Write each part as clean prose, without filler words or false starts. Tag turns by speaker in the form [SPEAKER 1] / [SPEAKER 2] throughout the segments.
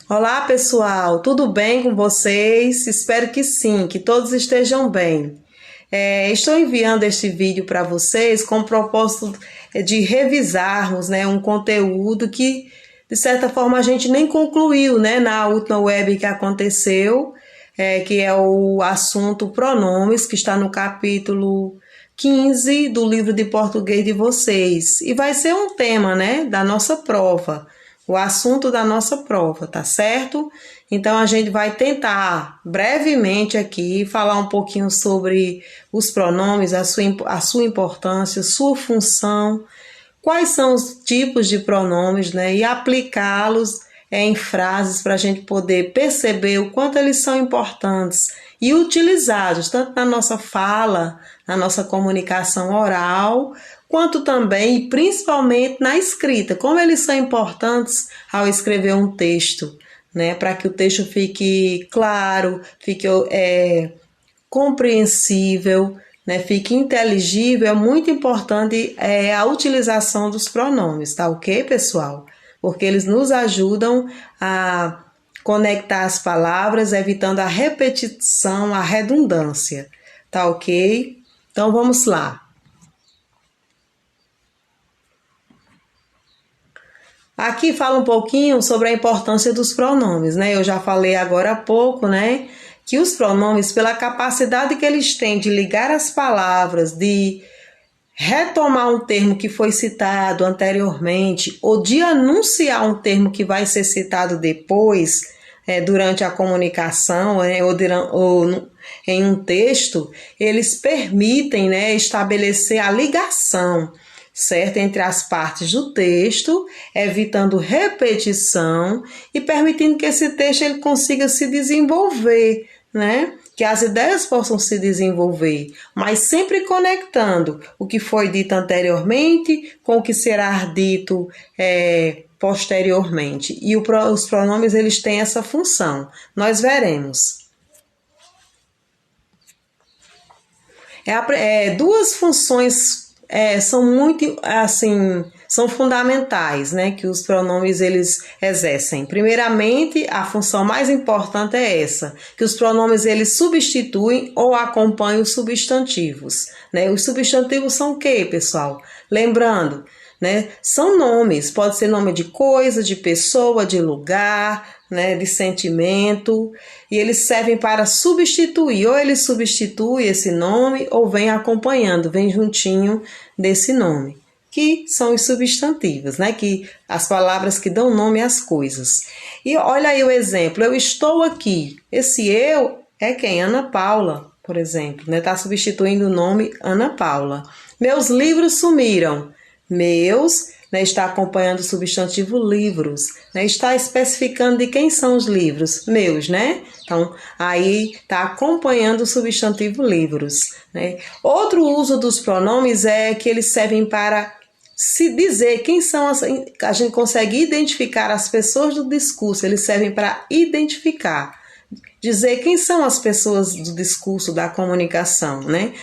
[SPEAKER 1] Olá, pessoal, tudo bem com vocês? Espero que sim, que todos estejam bem. Estou enviando este vídeo para vocês com o propósito de revisarmos, um conteúdo que, de certa forma, a gente nem concluiu, na última web que aconteceu, que é o assunto pronomes, que está no capítulo 15 do livro de português de vocês. E vai ser um tema, da nossa prova. O assunto da nossa prova, tá certo? Então a gente vai tentar brevemente aqui falar um pouquinho sobre os pronomes, a sua importância, sua função, quais são os tipos de pronomes, e aplicá-los em frases para a gente poder perceber o quanto eles são importantes e utilizados tanto na nossa fala, na nossa comunicação oral, quanto também e principalmente na escrita, como eles são importantes ao escrever um texto, para que o texto fique claro, fique compreensível, fique inteligível. É muito importante a utilização dos pronomes, tá ok, pessoal? Porque eles nos ajudam a conectar as palavras, evitando a repetição, a redundância, tá ok? Então vamos lá. Aqui fala um pouquinho sobre a importância dos pronomes, Eu já falei agora há pouco, que os pronomes, pela capacidade que eles têm de ligar as palavras, de retomar um termo que foi citado anteriormente, ou de anunciar um termo que vai ser citado depois, durante a comunicação, ou em um texto, eles permitem, estabelecer a ligação, certo? Entre as partes do texto, evitando repetição e permitindo que esse texto ele consiga se desenvolver, que as ideias possam se desenvolver, mas sempre conectando o que foi dito anteriormente com o que será dito posteriormente. E os pronomes eles têm essa função. Nós veremos. Duas funções são muito são fundamentais, que os pronomes eles exercem. Primeiramente, a função mais importante é essa, que os pronomes eles substituem ou acompanham os substantivos, Os substantivos são o quê, pessoal? Lembrando, são nomes, pode ser nome de coisa, de pessoa, de lugar, de sentimento, e eles servem para substituir, ou ele substitui esse nome, ou vem acompanhando, vem juntinho desse nome, que são os substantivos, que as palavras que dão nome às coisas. E olha aí o exemplo, eu estou aqui, esse eu é quem? Ana Paula, por exemplo, está substituindo o nome Ana Paula. Meus livros sumiram, meus, está acompanhando o substantivo livros, está especificando de quem são os livros, meus, Então, aí está acompanhando o substantivo livros, Outro uso dos pronomes é que eles servem para se dizer quem são a gente consegue identificar as pessoas do discurso, eles servem para identificar, dizer quem são as pessoas do discurso, da comunicação,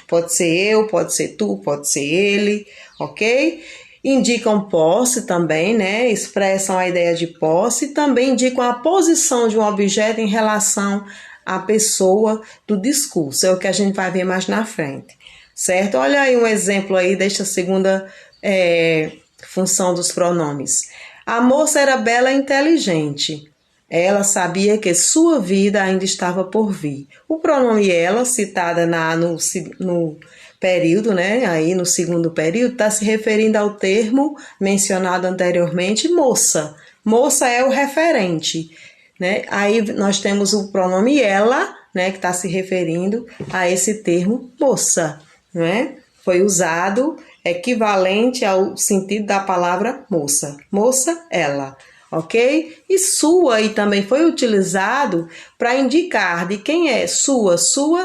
[SPEAKER 1] Pode ser eu, pode ser tu, pode ser ele, ok? Indicam posse também, expressam a ideia de posse, também indicam a posição de um objeto em relação à pessoa do discurso, é o que a gente vai ver mais na frente, certo? Olha aí um exemplo aí desta segunda função dos pronomes. A moça era bela e inteligente. Ela sabia que sua vida ainda estava por vir. O pronome ela, citada no período, aí no segundo período, está se referindo ao termo mencionado anteriormente, moça. Moça é o referente, Aí nós temos o pronome ela, que está se referindo a esse termo moça, Foi usado equivalente ao sentido da palavra moça. Moça, ela. Ok? E sua aí também foi utilizado para indicar de quem é sua,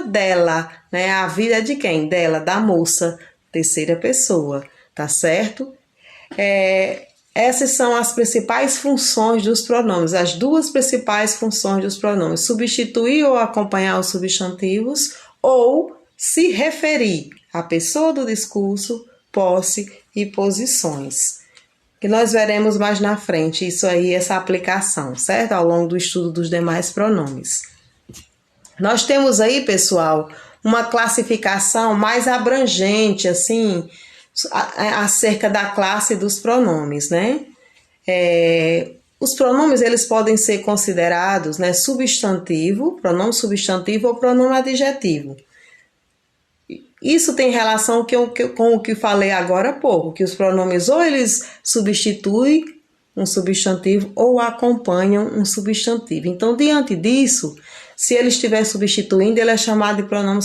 [SPEAKER 1] dela, A vida é de quem? Dela, da moça, terceira pessoa, tá certo? Essas são as principais funções dos pronomes, as duas principais funções dos pronomes: substituir ou acompanhar os substantivos, ou se referir à pessoa do discurso, posse e posições. que nós veremos mais na frente isso aí, essa aplicação, certo? Ao longo do estudo dos demais pronomes. Nós temos aí, pessoal, uma classificação mais abrangente, assim, acerca da classe dos pronomes, né? Os pronomes, eles podem ser considerados, né, substantivo, pronome substantivo ou pronome adjetivo. Isso tem relação com o que falei agora há pouco, que os pronomes ou eles substituem um substantivo ou acompanham um substantivo. Então, diante disso, se ele estiver substituindo, ele é chamado de pronome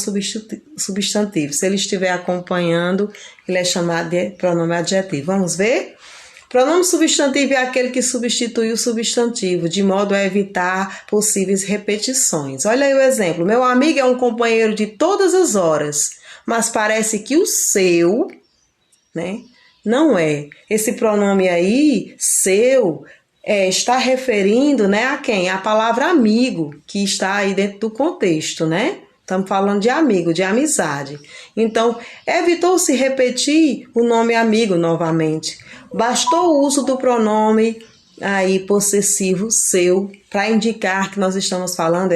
[SPEAKER 1] substantivo. Se ele estiver acompanhando, ele é chamado de pronome adjetivo. Vamos ver? Pronome substantivo é aquele que substitui o substantivo, de modo a evitar possíveis repetições. Olha aí o exemplo. Meu amigo é um companheiro de todas as horas, mas parece que o seu, né, não é. Esse pronome aí, seu, está referindo, né, a quem? A palavra amigo, que está aí dentro do contexto, né? Estamos falando de amigo, de amizade. Então, evitou-se repetir o nome amigo novamente. Bastou o uso do pronome aí possessivo seu para indicar que nós estamos falando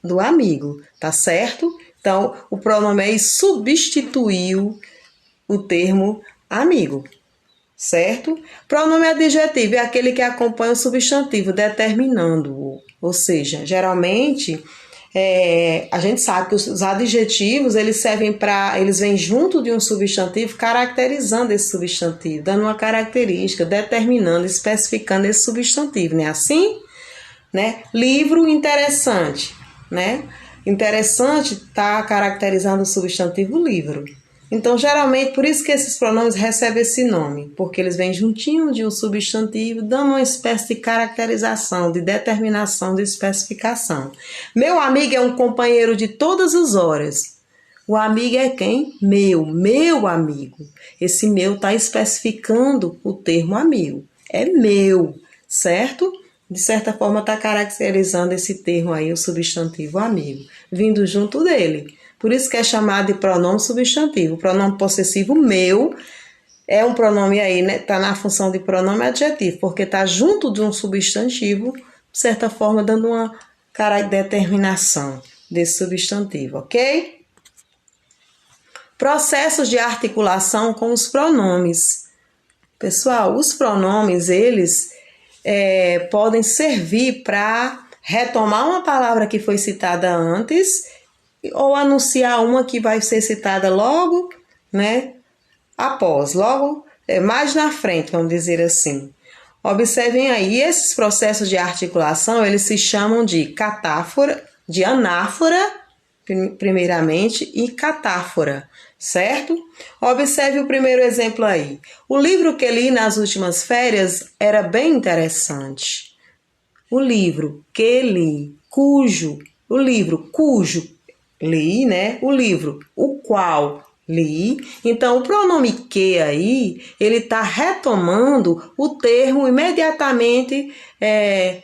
[SPEAKER 1] do amigo, tá certo? Então, o pronome aí substituiu o termo amigo, certo? Pronome adjetivo é aquele que acompanha o substantivo, determinando-o. Ou seja, geralmente, a gente sabe que os adjetivos, eles vêm junto de um substantivo, caracterizando esse substantivo, dando uma característica, determinando, especificando esse substantivo, não é assim? Né? Livro interessante, né? Interessante está caracterizando o substantivo livro. Então, geralmente, por isso que esses pronomes recebem esse nome, porque eles vêm juntinho de um substantivo, dando uma espécie de caracterização, de determinação, de especificação. Meu amigo é um companheiro de todas as horas. O amigo é quem? Meu amigo. Esse meu está especificando o termo amigo. É meu, certo? De certa forma, está caracterizando esse termo aí, o substantivo amigo, vindo junto dele. Por isso que é chamado de pronome substantivo. O pronome possessivo meu é um pronome aí, né? Está na função de pronome adjetivo, porque está junto de um substantivo, de certa forma, dando uma determinação desse substantivo, ok? Processos de articulação com os pronomes. Pessoal, os pronomes, eles podem servir para retomar uma palavra que foi citada antes ou anunciar uma que vai ser citada logo, né, após, logo, mais na frente, vamos dizer assim. Observem aí, esses processos de articulação, eles se chamam de catáfora, de anáfora, primeiramente, e catáfora, certo? Observe o primeiro exemplo aí. O livro que li nas últimas férias era bem interessante. O livro que li, o livro cujo li, né? O livro o qual li. Então, o pronome que aí, ele está retomando o termo imediatamente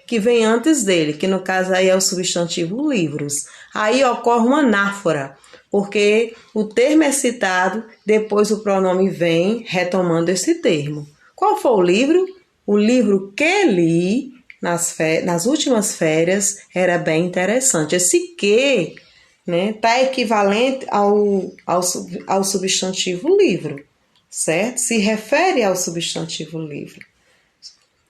[SPEAKER 1] que vem antes dele, que no caso aí é o substantivo livros. Aí ocorre uma anáfora, porque o termo é citado, depois o pronome vem retomando esse termo. Qual foi o livro? O livro que li nas últimas férias era bem interessante. Esse que, né, tá equivalente ao substantivo livro, certo? Se refere ao substantivo livro.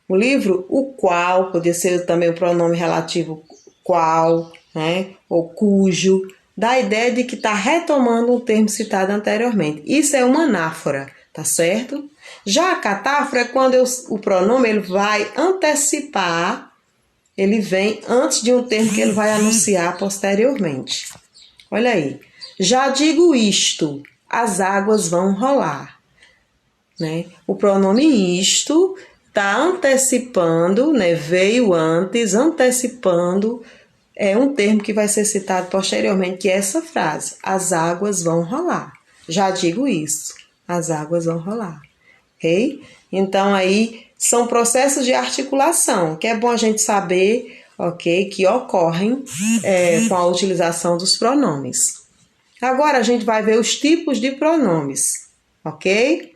[SPEAKER 1] O livro, o qual, podia ser também o pronome relativo qual, né, ou cujo, dá a ideia de que está retomando um termo citado anteriormente. Isso é uma anáfora, tá certo? Já a catáfora é quando o pronome ele vai antecipar, ele vem antes de um termo que ele vai anunciar posteriormente. Olha aí, já digo isto, as águas vão rolar, né? O pronome isto está antecipando, né? Veio antes, antecipando um termo que vai ser citado posteriormente, que é essa frase, as águas vão rolar. Já digo isso, as águas vão rolar, ok? Então aí são processos de articulação, que é bom a gente saber, ok, que ocorrem com a utilização dos pronomes. Agora a gente vai ver os tipos de pronomes, ok?